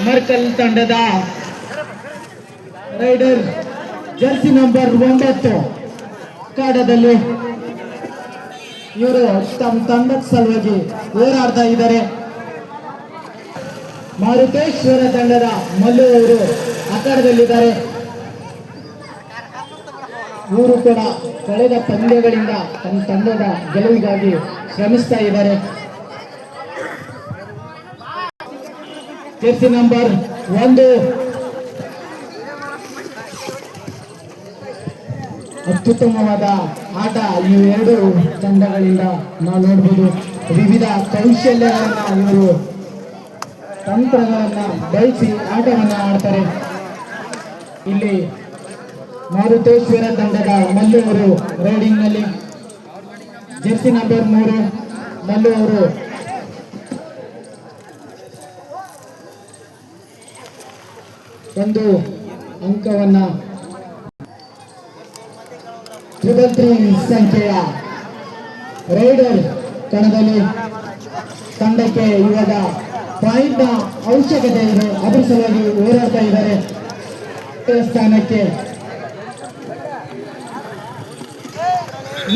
ಮರ್ಕಲ್ ತಂಡದ rider Jersey number 9 ಕಾಡದಲ್ಲಿ ಇವರು ತಮ್ಮ ತಂಡದ ಸಲುವಾಗಿ ಹೋರಾಡ್ತಾ ಇದ್ದಾರೆ. ಮಾರುತೇಶ್ವರ ತಂಡದ ಮಲ್ಲು ಅವರು ಅಖಾಡದಲ್ಲಿದ್ದಾರೆ. ಇವರು ಕೂಡ ಕಳೆದ ಪಂದ್ಯಗಳಿಂದ ತಮ್ಮ ತಂಡದ ಗೆಲುವಿಗಾಗಿ ಶ್ರಮಿಸ್ತಾ ಇದ್ದಾರೆ. ಜೆರ್ಸಿ ನಂಬರ್ 1 ಅತ್ಯುತ್ತಮವಾದ ಆಟ ಈ ಎರಡು ತಂಡಗಳಿಂದ ನಾವು ನೋಡಬಹುದು. ವಿವಿಧ ಕೌಶಲ್ಯಗಳನ್ನ ಇವರು ತಂತ್ರಗಳನ್ನ ಬಳಸಿ ಆಟವನ್ನು ಆಡ್ತಾರೆ. ಇಲ್ಲಿ ಮಾರುತೇಶ್ವರ ತಂಡದ ಮಲ್ಲು ಅವರು ರೈಡಿಂಗ್ ನಲ್ಲಿ, ಜೆರ್ಸಿ ನಂಬರ್ 3 ಮಲ್ಲು ಅವರು ಒಂದು ಅಂಕವನ್ನ 3 ಸಂಖ್ಯೆಯ ರೈಡರ್ ಕಣದಲ್ಲಿ ತಂಡಕ್ಕೆ ಇವಾಗ ಪಾಯಿಂಟ್ ನ ಅವಶ್ಯಕತೆ ಇದೆ. ಅದರ ಸಲುವಾಗಿ ಹೋರಾಡ್ತಾ ಇದ್ದಾರೆ. ಸ್ಥಾನಕ್ಕೆ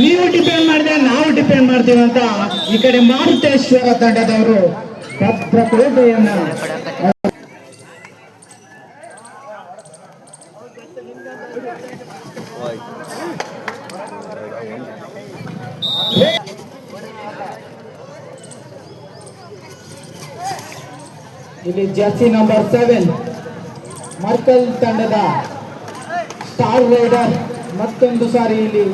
ನೀವು ಡಿಪೆಂಡ್ ಮಾಡಿದ್ರೆ ನಾವು ಡಿಪೆಂಡ್ ಮಾಡ್ತೀವಿ ಅಂತ ಈ ಕಡೆ ಮಾರುತೇಶ್ವರ ತಂಡದವರು ಭದ್ರಕೋಟೆಯನ್ನ ಇಲ್ಲಿ ಜೆರ್ಸಿ ನಂಬರ್ 7 ಮರ್ಕಲ್ ತಂಡದ ಸ್ಟಾರ್ ರೈಡರ್ ಮತ್ತೊಂದು ಸಾರಿ ಇಲ್ಲಿ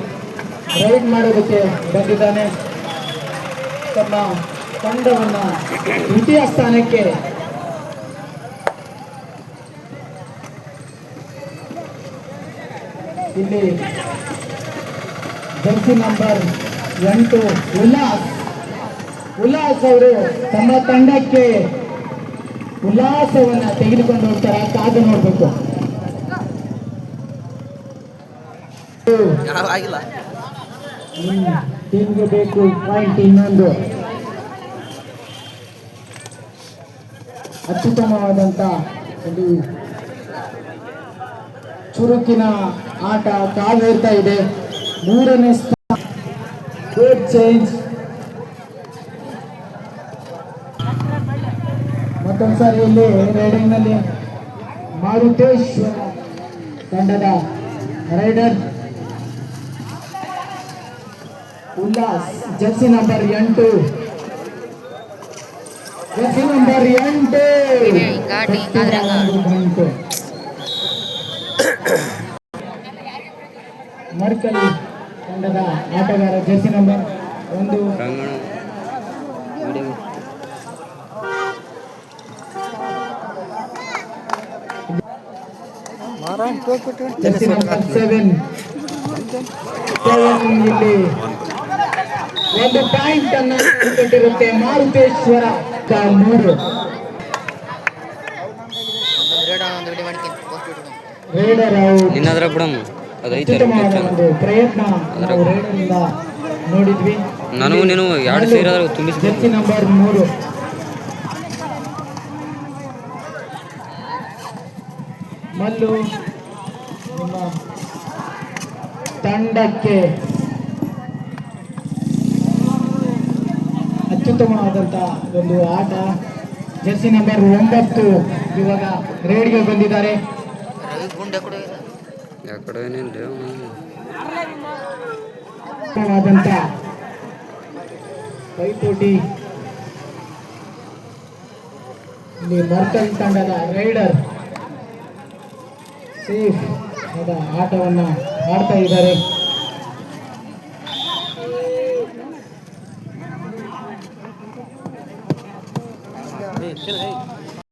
ರೈಡ್ ಮಾಡೋದಕ್ಕೆ ಬಂದಿದ್ದಾನೆ. ತಮ್ಮ ತಂಡವನ್ನ ದ್ವಿತೀಯ ಸ್ಥಾನಕ್ಕೆ ಇಲ್ಲಿ ಜೆರ್ಸಿ ನಂಬರ್ 8 ಉಲ್ಲಾಸ್ ಅವರು ತಮ್ಮ ತಂಡಕ್ಕೆ ಉಲ್ಲಾಸವನ್ನ ತೆಗೆದುಕೊಂಡು ಹೋಗ್ತಾರೆ. ಕಾದು ನೋಡ್ಬೇಕು. ಟೀಮ್ಗೆ ಬೇಕು ಪಾಯಿಂಟ್ ಇನ್ನೊಂದು. ಅತ್ಯುತ್ತಮವಾದಂತ ಒಂದು ಚುರುಕಿನ ಆಟ ಕಾವೇರ್ತಾ ಇದೆ. 3ನೇ ಸ್ಥಾನ ಗುಡ್ ಚೇಂಜ್. ಮತ್ತೊಂದ್ಸಾರಿ ಇಲ್ಲಿ ರೈಡಿಂಗ್ ನಲ್ಲಿ ಮಾರುತೇಶ್ವರ ತಂಡದ raider Ullas jersey number 8 Markal ತಂಡದ ಆಟಗಾರ ಜೆರ್ಸಿ ನಂಬರ್ 1 ಜೆರ್ಸಿ ನಂಬರ್ 7 ಇಲ್ಲಿ ಒಂದು ಪಾಯಿಂಟ್ ಅನ್ನು ಕೊಟ್ಟಿರುತ್ತೆ. ಮಾರುತೇಶ್ವರ 3 ರೈಡರ್ ಒಂದು ಪ್ರಯತ್ನ ನಾವು ರೈಡರ್ ಇಂದ ನೋಡಿದ್ವಿ. ಜೆರ್ಸಿ ನಂಬರ್ 3 ಮಲ್ಲು ನಿಮ್ಮ ತಂಡಕ್ಕೆ ಅತ್ಯುತ್ತಮವಾದಂತಹ ಒಂದು ಆಟ. ಜೆರ್ಸಿ ನಂಬರ್ 9 ಇವಾಗ ರೇಡ್ಗೆ ಬಂದಿದ್ದಾರೆ. ಪೈಪೋಟಿ ಇಲ್ಲಿ ಮರ್ಕಲ್ ತಂಡದ ರೈಡರ್ ಸೇಫ್ ಆಟವನ್ನ ಆಡ್ತಾ ಇದ್ದಾರೆ.